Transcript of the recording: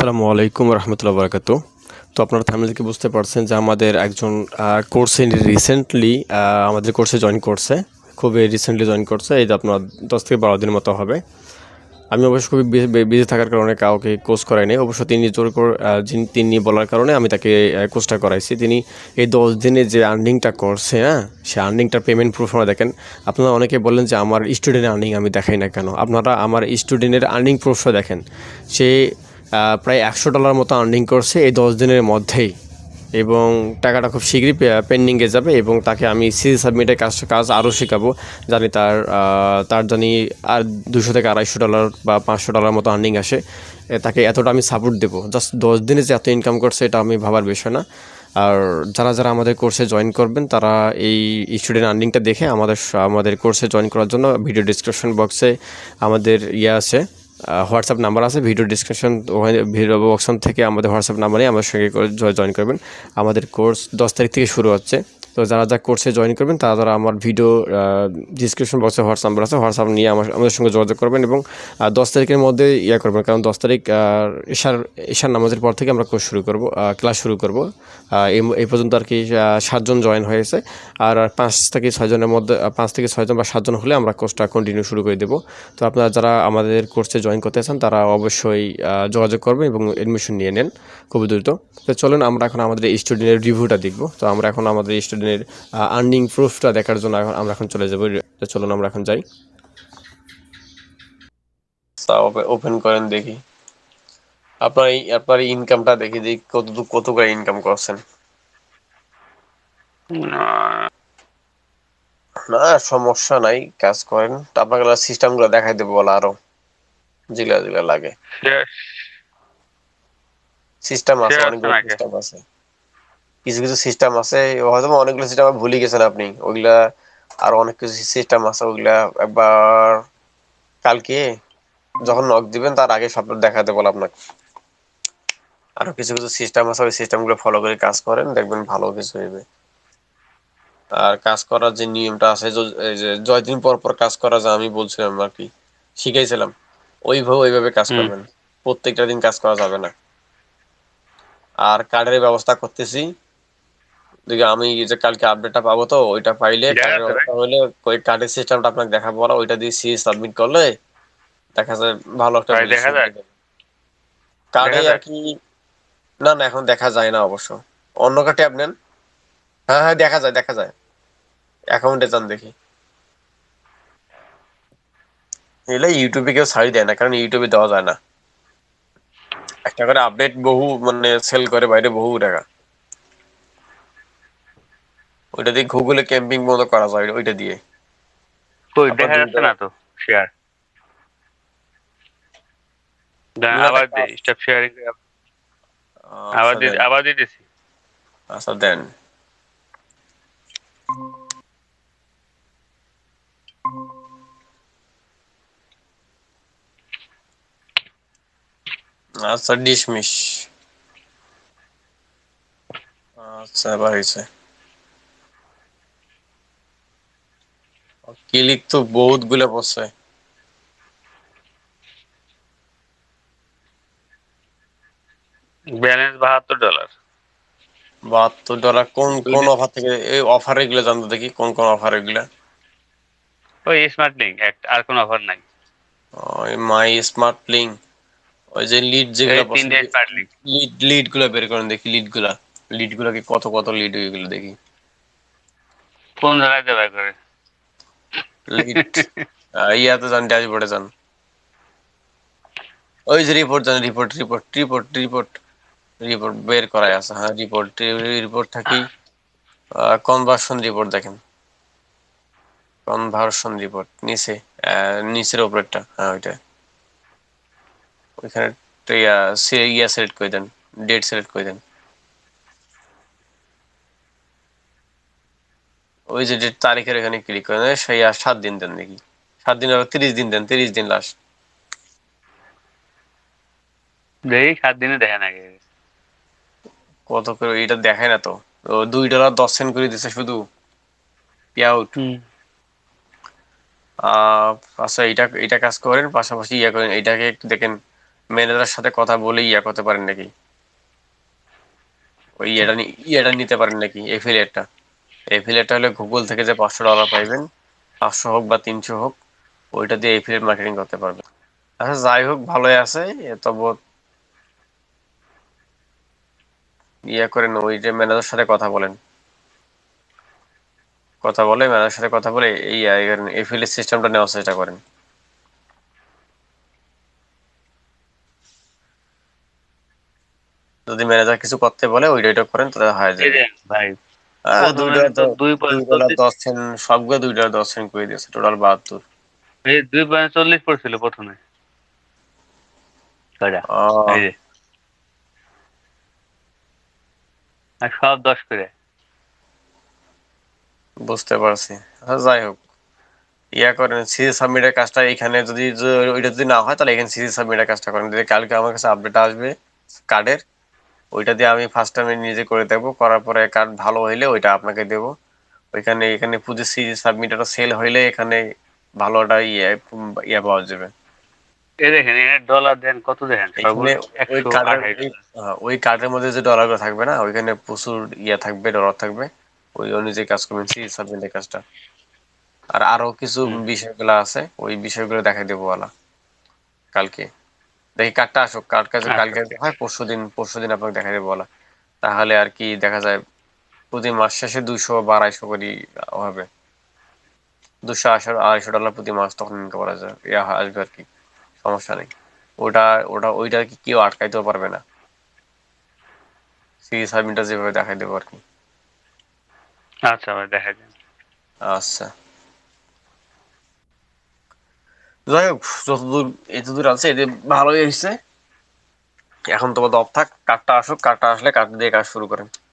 আসসালামু আলাইকুম রহমতুল্লাহ বারাকাতু। তো আপনারা থাম্বনেল থেকে বুঝতে পারছেন যে আমাদের একজন কোর্সে রিসেন্টলি আমাদের কোর্সে জয়েন করছে, খুবই রিসেন্টলি জয়েন করছে। এই যে আপনার 10 থেকে 12 দিনের মতো হবে। আমি অবশ্য খুবই বিজি থাকার কারণে কাউকে কোর্স করাই নাই। অবশ্য তিনি জোর করে তিনি বলার কারণে আমি তাকে কোর্সটা করাইছি। তিনি এই 10 দিনে যে আর্নিংটা করছে, হ্যাঁ, সে আর্নিংটার পেমেন্ট প্রুফ আমরা দেখেন। আপনারা অনেকে বলেন যে আমার স্টুডেন্টের আর্নিং আমি দেখাই না কেন। আপনারা আমার স্টুডেন্টের আর্নিং প্রুফটা দেখেন। সে প্রায় $100 মতো আর্নিং করছে এই 10 দিনের মধ্যেই, এবং টাকাটা খুব শীঘ্রই পেন্ডিংয়ে যাবে। এবং তাকে আমি সিজি সাবমিটের কাজ আরও শেখাবো, জানি তার জানি আর $200 থেকে $250 বা $500 মতো আর্নিং আসে। তাকে এতটা আমি সাপোর্ট দেবো। জাস্ট 10 দিনে যে এত ইনকাম করছে এটা আমি ভাবার বিষয় না। আর যারা আমাদের কোর্সে জয়েন করবেন তারা এই স্টুডেন্ট আর্নিংটা দেখে আমাদের কোর্সে জয়েন করার জন্য ভিডিও ডিসক্রিপশন বক্সে আমাদের আছে, হোয়াটসঅ্যাপ নাম্বার আছে। ভিডিও ডিসক্রিপশন ওখানে ভিডিও বক্সন থেকে আমাদের হোয়াটসঅ্যাপ নাম্বারে আমার সঙ্গে জয়েন করবেন। আমাদের কোর্স 10 তারিখ থেকে শুরু হচ্ছে। তো যারা কোর্সে জয়েন করবেন তারা আমার ভিডিও ডিসক্রিপশন বক্সে হোয়াটসঅ্যাপ নাম্বার আছে, হোয়াটসঅ্যাপ নিয়ে আমাদের সঙ্গে যোগাযোগ করবেন। এবং 10 তারিখের মধ্যে করবেন, কারণ 10 তারিখ ঈশার নামাজের পর থেকে আমরা কোর্স শুরু করব, ক্লাস শুরু করব। এই পর্যন্ত আর কি 7 জন জয়েন হয়েছে। আর 5 থেকে 6 জনের মধ্যে 5 থেকে 6 জন বা 7 জন হলে আমরা কোর্সটা কন্টিনিউ শুরু করে দেবো। তো আপনারা যারা আমাদের কোর্সে জয়েন করতে চান তারা অবশ্যই যোগাযোগ করবেন এবং অ্যাডমিশন নিয়ে নেন খুবই দ্রুত। তো চলুন আমরা এখন আমাদের স্টুডেন্টের রিভিউটা দেখব। তো আমরা এখন আমাদের স্টুডেন্টের আর্নিং প্রুফটা দেখার জন্য আমরা এখন চলে যাবো। তো চলুন আমরা এখন যাই। ওপেন করেন দেখি আপনার ইনকামটা দেখি যে কত করে ইনকাম করছেন। না সমস্যা নাই, কাজ করেন। আপনাকে সিস্টেমগুলো দেখাই দেবো বলা, আরো যেগুলা লাগে। সিস্টেম আছে, অনেকগুলো সিস্টেম আছে। কিছু কিছু সিস্টেম আছে, হয়তো অনেকগুলো সিস্টেম ভুলে গেছেন আপনি। ওইগুলা আর অনেক কিছু সিস্টেম আছে, ওইগুলা একবার কালকে যখন নক দিবেন তার আগে সব দেখাতে বল আপনাকে। আরো কিছু কিছু সিস্টেম আছে, ওই সিস্টেমগুলো ফলো করে কাজ করেন, দেখবেন ভালো কিছু হইবে। আর কাজ করার যে নিয়মটা আছে, এই যে 6 দিন পর পর কাজ করা, যা আমি বলছিলাম আর কি, শিখাইছিলাম, ওইভাবে কাজ করবেন। প্রত্যেকটা দিন কাজ করা যাবে না। আর কার্ডের ব্যবস্থা করতেছি, দেখি আমি যে কালকে আপডেটটা পাবো, তো ওইটা পাইলে কার্ডের ব্যবস্থা হলে ওই কার্ডের সিস্টেমটা আপনাকে দেখাবো, বলা ওইটা দিয়ে সি সাবমিট করলে দেখা যায় ভালো একটা পজিশন হয়ে যাবে কার্ডে আর কি। না না, এখন দেখা যায় না অবশ্য। অন্য একটা ট্যাব নেন। হ্যাঁ হ্যাঁ, দেখা যায় অ্যাকাউন্টে যান দেখি। এগুলো ইউটিউবে কেউ ছাড়ি দেয় না, কারণ ইউটিউবে দেওয়া যায় না। একটা করে আপডেট বহু মানে সেল করে বাইরে বহু টাকা। ওইটা দিয়ে গুগলে ক্যাম্পিং মতো করা যায় ওইটা দিয়ে। কই আপনার দেখা যাচ্ছে দুটো না তো শেয়ার। আবার দে স্টপ শেয়ারিং। আচ্ছা দেন, আবার দিতেছি। আচ্ছা দেন। আচ্ছা ডিসমিস। আচ্ছা এবার হয়েছে। ক্লিক তো বহুত গুলা পড়ছে। ব্যালেন্স $72। $72 কোন কোন অফার থেকে? এই অফার এগুলো জানতো দেখি, কোন কোন অফার এগুলা? ওই স্মার্ট লিঙ্ক আর কোনো অফার নাই। ওই মাই স্মার্ট লিঙ্ক, ওই যে লিড এই যেগুলা পছন্দ, 3 ডে স্মার্ট লিঙ্ক। লিড গুলা বের করেন দেখি। লিড গুলা কি কত কত লিড ওইগুলো দেখি। কোন জায়গায় দেবে করে? লিড ইয়াতে যান, ড্যাশবোর্ডে যান। ওই যে রিপোর্ট যান, রিপোর্ট বের করাই আছে। হ্যাঁ, রিপোর্ট থাকি। কনভার্সন রিপোর্ট দেখেন, কনভার্সন রিপোর্ট নিচে, নিচের উপরেরটা, হ্যাঁ ওইটা। ওইখানে সিলেক্ট করে দেন, ডেট সিলেক্ট করে দেন। ওই যে ডেট তারিখের এখানে ক্লিক করেন, সেই আর 7 দিন দেন দেখি। 7 দিন আর 30 দিন দেন, 30 দিন লাস্ট। দেখি 7 দিনে দেখে না গে। কত করে এটা দেখায় না তো। ও $2.10 করে দিছে শুধু পে আউট। আচ্ছা, এটা এটা কাজ করেন, পাশাপাশি করেন, এটাকে একটু দেখেন। ম্যানেজারের সাথে কথা বলে করতে পারেন নাকি? ওই ইয়েটা নিতে পারেন নাকি, এফিলিয়েটটা? এফিলিয়েটটা হলে গুগল থেকে যে $500 পাইবেন, 500 হোক বা 300 হোক, ওইটা দিয়ে এফিলিয়েট মার্কেটিং করতে পারবেন। আচ্ছা যাই হোক, ভালোই আছে। তবু করেন, ওই যে ম্যানেজারের সাথে কথা বলেন, কথা বলে ম্যানেজারের সাথে কথা বলে এই এফিলিয়েট সিস্টেমটা নেওয়ার চেষ্টা করেন। যদি ম্যানেজার কিছু করতে বলে ওইটা করেন, তাহলে হয়ে এই যাবে। যে ভাই, দুই প্রথমে ডলার তো $2.10 সবগুলো $2.10 করে দিয়েছে, টোটাল 72। এই 2.40 পড়ছিল প্রথমে কয়টা, আহ, এই যে, আর সব 10 করে। বুঝতে পারছি। আচ্ছা যাই হোক, করেন সিরিজ সাবমিটের কাজটা এখানে, যদি ওইটা যদি না হয় তাহলে এখানে সিরিজ সাবমিটের কাজটা করেন। যদি কালকে আমার কাছে আপডেট আসবে কার্ডের, ওইটা দিয়ে আমি ফার্স্ট টাইম নিজে করে দেখবো, করার পরে কার্ড ভালো হইলে ওইটা আপনাকে দেবো। ওইখানে এখানে পুজো সিরিজ সাবমিটারটা সেল হইলে এখানে ভালো একটা পাওয়া যাবে। এই দেখেন, এখানে ডলার দেন কত, দেখেন এখানে সর্বোচ্চ ওই একশো কার্ডের আঠাশ ওই ডলার ওই কার্ডের মধ্যে যে ডলারগুলো থাকবে না, ওইখানে প্রচুর থাকবে, ডলার থাকবে। ওই অনুযায়ী কাজ করবেন, সিরিজ সাবমিটের কাজটা। আর আরো কিছু হুম। বিষয়গুলো আছে, ওই বিষয়গুলো দেখাই দেবো বলা কালকে। দেখি কার্ডটা আসুক, কার্ড কাজে আচ্ছা, কালকে হয় পরশু দিন আপনাকে দেখাই দেবো বলা। তাহলে আর কি দেখা যায়, প্রতি মাস শেষে 200 বা 250 করে হবে। 200 250 $250 প্রতি মাস তখন ইনকাম করা যায়, আসবে আর কি। সমস্যা নেই। ওটা ওইটা কি কেউ আটকাইতেও পারবে না। সিরিজ সাবমিটটা যেভাবে দেখাই দেবো আর কি। আচ্ছা ভাই, দেখা যান। আচ্ছা যাই হোক, যতদূর এতদূর আছে এতে ভালোই হয়েছে। এখন তো অফ থাক, কার্ডটা আসুক, কার্ডটা আসলে কার্ড দিয়ে কাজ শুরু করেন।